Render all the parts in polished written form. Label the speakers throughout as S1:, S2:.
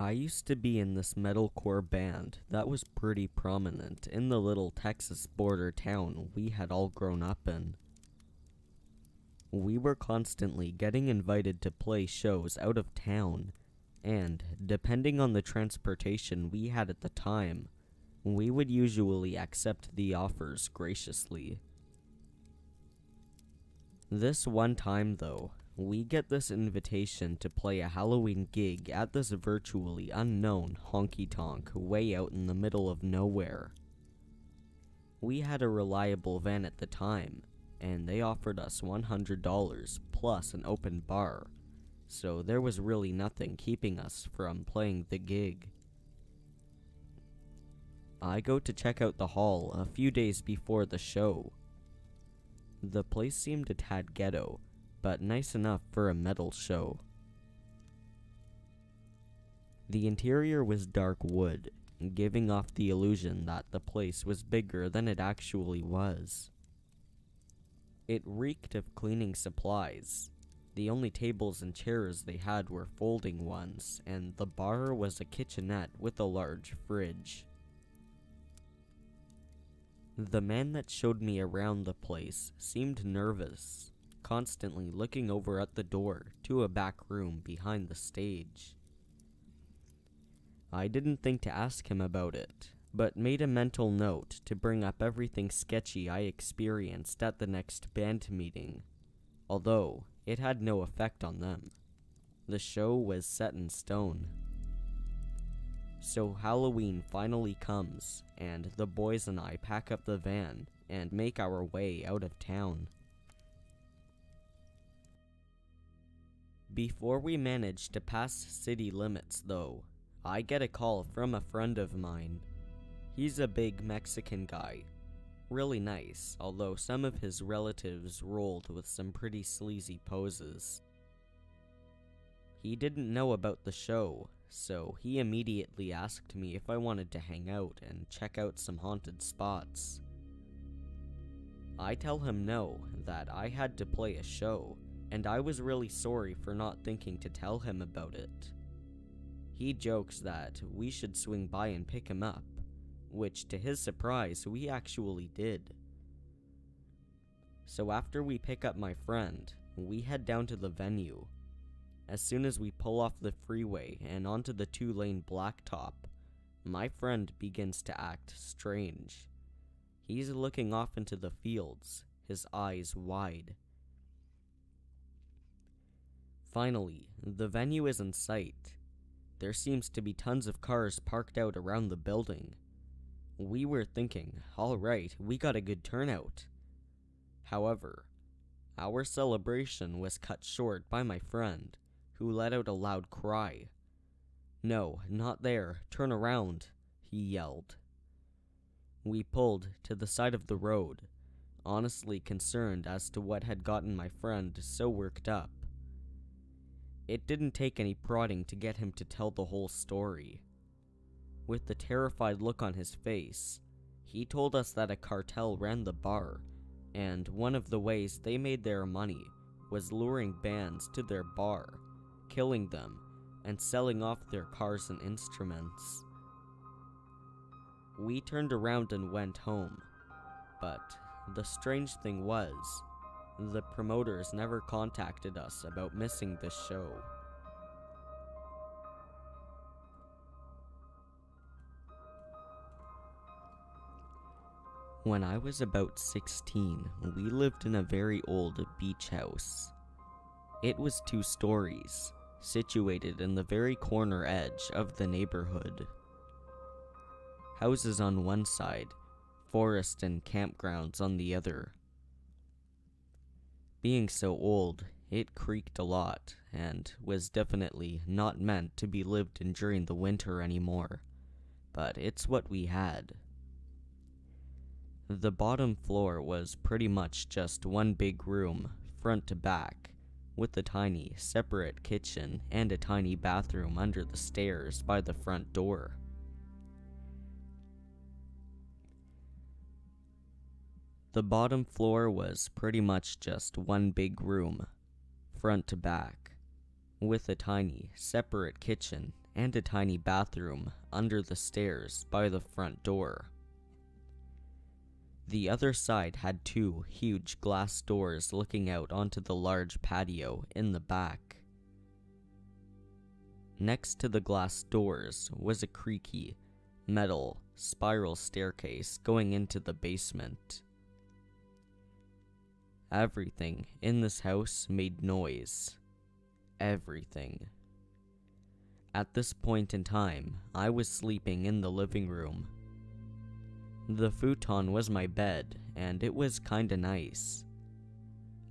S1: I used to be in this metalcore band that was pretty prominent in the little Texas border town we had all grown up in. We were constantly getting invited to play shows out of town, and depending on the transportation we had at the time, we would usually accept the offers graciously. This one time though, we get this invitation to play a Halloween gig at this virtually unknown honky-tonk way out in the middle of nowhere. We had a reliable van at the time, and they offered us $100 plus an open bar, so there was really nothing keeping us from playing the gig. I go to check out the hall a few days before the show. The place seemed a tad ghetto, but nice enough for a metal show. The interior was dark wood, giving off the illusion that the place was bigger than it actually was. It reeked of cleaning supplies. The only tables and chairs they had were folding ones, and the bar was a kitchenette with a large fridge. The man that showed me around the place seemed nervous, constantly looking over at the door to a back room behind the stage. I didn't think to ask him about it, but made a mental note to bring up everything sketchy I experienced at the next band meeting, although it had no effect on them. The show was set in stone. So Halloween finally comes, and the boys and I pack up the van and make our way out of town. Before we manage to pass city limits though, I get a call from a friend of mine. He's a big Mexican guy. Really nice, although some of his relatives rolled with some pretty sleazy poses. He didn't know about the show, so he immediately asked me if I wanted to hang out and check out some haunted spots. I tell him no, that I had to play a show, and I was really sorry for not thinking to tell him about it. He jokes that we should swing by and pick him up, which to his surprise we actually did. So after we pick up my friend, we head down to the venue. As soon as we pull off the freeway and onto the 2-lane blacktop, my friend begins to act strange. He's looking off into the fields, his eyes wide. Finally, the venue is in sight. There seems to be tons of cars parked out around the building. We were thinking, alright, we got a good turnout. However, our celebration was cut short by my friend, who let out a loud cry. "No, not there, turn around," he yelled. We pulled to the side of the road, honestly concerned as to what had gotten my friend so worked up. It didn't take any prodding to get him to tell the whole story. With the terrified look on his face, he told us that a cartel ran the bar, and one of the ways they made their money was luring bands to their bar, killing them, and selling off their cars and instruments. We turned around and went home, but the strange thing was, the promoters never contacted us about missing this show. When I was about 16, we lived in a very old beach house. It was 2 stories, situated in the very corner edge of the neighborhood. Houses on one side, forest and campgrounds on the other. Being so old, it creaked a lot, and was definitely not meant to be lived in during the winter anymore, but it's what we had. The bottom floor was pretty much just one big room, front to back, with a tiny, separate kitchen and a tiny bathroom under the stairs by the front door. The bottom floor was pretty much just one big room, front to back, with a tiny, separate kitchen and a tiny bathroom under the stairs by the front door. The other side had 2 huge glass doors looking out onto the large patio in the back. Next to the glass doors was a creaky, metal, spiral staircase going into the basement. Everything in this house made noise. Everything. At this point in time, I was sleeping in the living room. The futon was my bed, and it was kinda nice.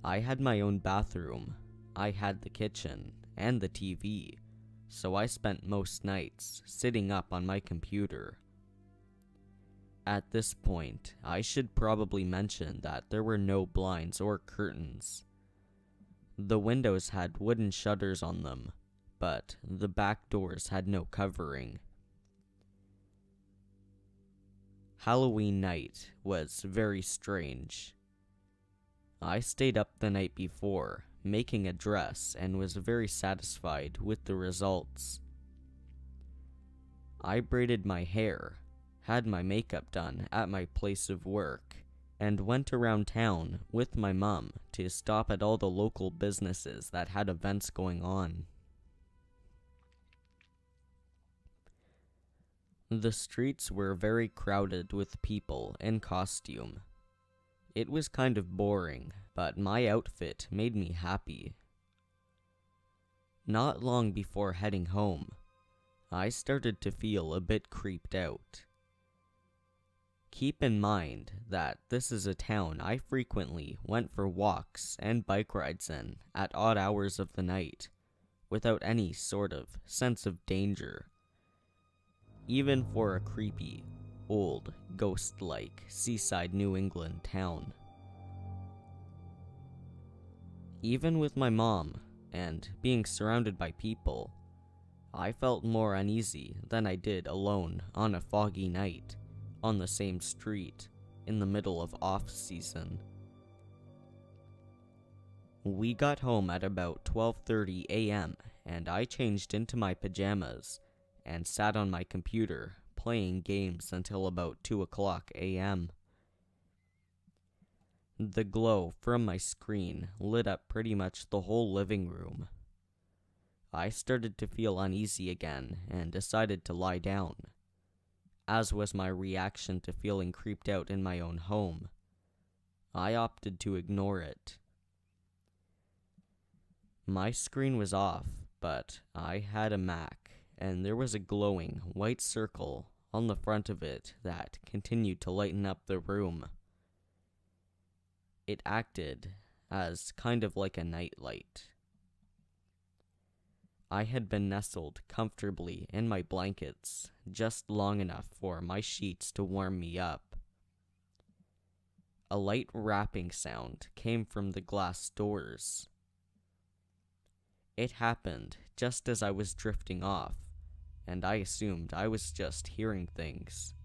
S1: I had my own bathroom, I had the kitchen, and the TV, so I spent most nights sitting up on my computer. At this point, I should probably mention that there were no blinds or curtains. The windows had wooden shutters on them, but the back doors had no covering. Halloween night was very strange. I stayed up the night before, making a dress, and was very satisfied with the results. I braided my hair, had my makeup done at my place of work, and went around town with my mom to stop at all the local businesses that had events going on. The streets were very crowded with people in costume. It was kind of boring, but my outfit made me happy. Not long before heading home, I started to feel a bit creeped out. Keep in mind that this is a town I frequently went for walks and bike rides in at odd hours of the night, without any sort of sense of danger. Even for a creepy, old, ghost-like seaside New England town. Even with my mom, and being surrounded by people, I felt more uneasy than I did alone on a foggy night, on the same street, in the middle of off-season. We got home at about 12:30 a.m., and I changed into my pajamas, and sat on my computer, playing games until about 2 o'clock a.m. The glow from my screen lit up pretty much the whole living room. I started to feel uneasy again, and decided to lie down. As was my reaction to feeling creeped out in my own home, I opted to ignore it. My screen was off, but I had a Mac, and there was a glowing white circle on the front of it that continued to lighten up the room. It acted as kind of like a nightlight. I had been nestled comfortably in my blankets, just long enough for my sheets to warm me up. A light rapping sound came from the glass doors. It happened just as I was drifting off, and I assumed I was just hearing things.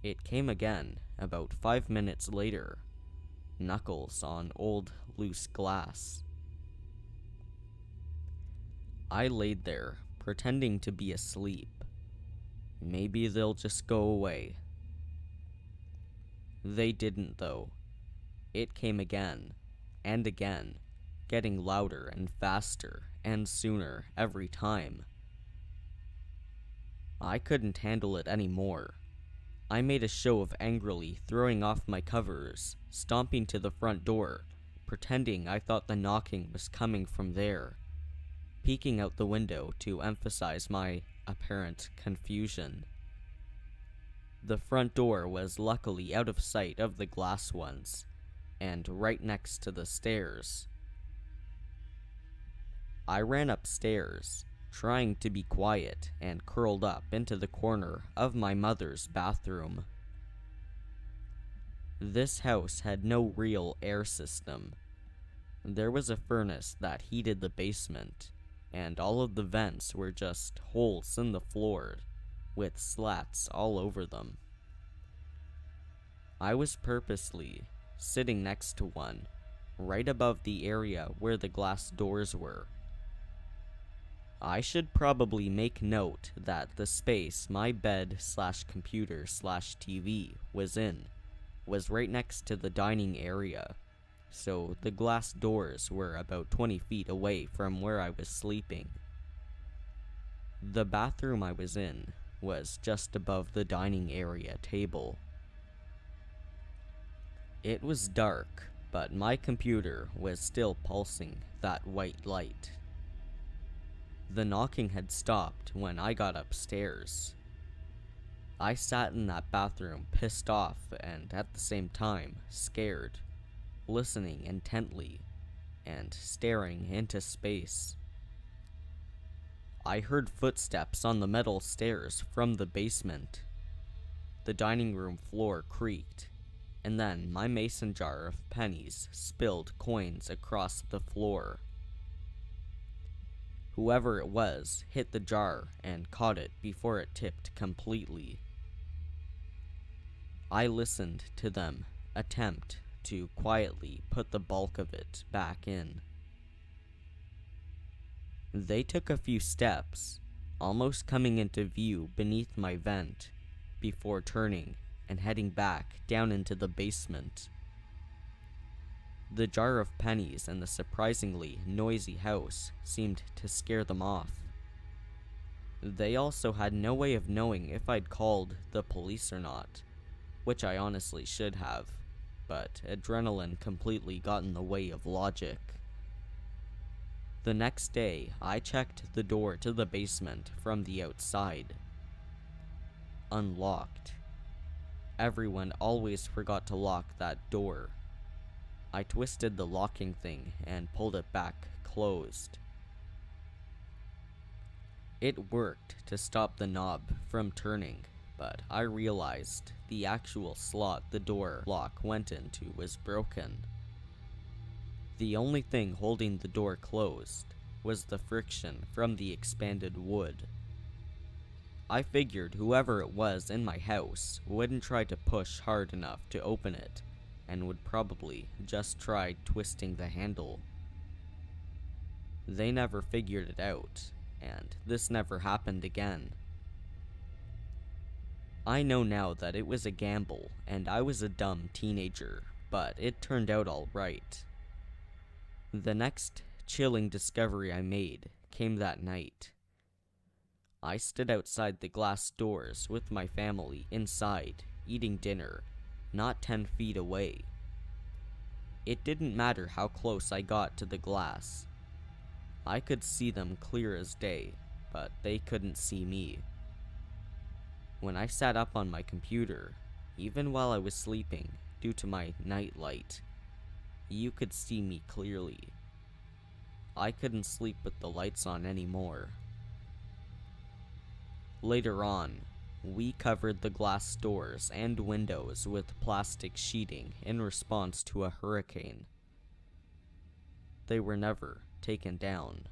S1: It came again about 5 minutes later, knuckles on old, loose glass. I laid there, pretending to be asleep. Maybe they'll just go away. They didn't, though. It came again, and again, getting louder and faster and sooner every time. I couldn't handle it anymore. I made a show of angrily throwing off my covers, stomping to the front door, pretending I thought the knocking was coming from there, peeking out the window to emphasize my apparent confusion. The front door was luckily out of sight of the glass ones, and right next to the stairs. I ran upstairs, trying to be quiet, and curled up into the corner of my mother's bathroom. This house had no real air system. There was a furnace that heated the basement, and all of the vents were just holes in the floor, with slats all over them. I was purposely sitting next to one, right above the area where the glass doors were. I should probably make note that the space my bed/computer/TV was in was right next to the dining area, so the glass doors were about 20 feet away from where I was sleeping. The bathroom I was in was just above the dining area table. It was dark, but my computer was still pulsing that white light. The knocking had stopped when I got upstairs. I sat in that bathroom pissed off and at the same time scared, listening intently and staring into space. I heard footsteps on the metal stairs from the basement. The dining room floor creaked, and then my mason jar of pennies spilled coins across the floor. Whoever it was hit the jar and caught it before it tipped completely. I listened to them attempt to quietly put the bulk of it back in. They took a few steps, almost coming into view beneath my vent, before turning and heading back down into the basement. The jar of pennies and the surprisingly noisy house seemed to scare them off. They also had no way of knowing if I'd called the police or not, which I honestly should have, but adrenaline completely got in the way of logic. The next day, I checked the door to the basement from the outside. Unlocked. Everyone always forgot to lock that door. I twisted the locking thing and pulled it back closed. It worked to stop the knob from turning, but I realized the actual slot the door lock went into was broken. The only thing holding the door closed was the friction from the expanded wood. I figured whoever it was in my house wouldn't try to push hard enough to open it, and would probably just try twisting the handle. They never figured it out, and this never happened again. I know now that it was a gamble, and I was a dumb teenager, but it turned out all right. The next chilling discovery I made came that night. I stood outside the glass doors with my family inside, eating dinner, not 10 feet away. It didn't matter how close I got to the glass. I could see them clear as day, but they couldn't see me. When I sat up on my computer, even while I was sleeping due to my night light, you could see me clearly. I couldn't sleep with the lights on anymore. Later on, we covered the glass doors and windows with plastic sheeting in response to a hurricane. They were never taken down.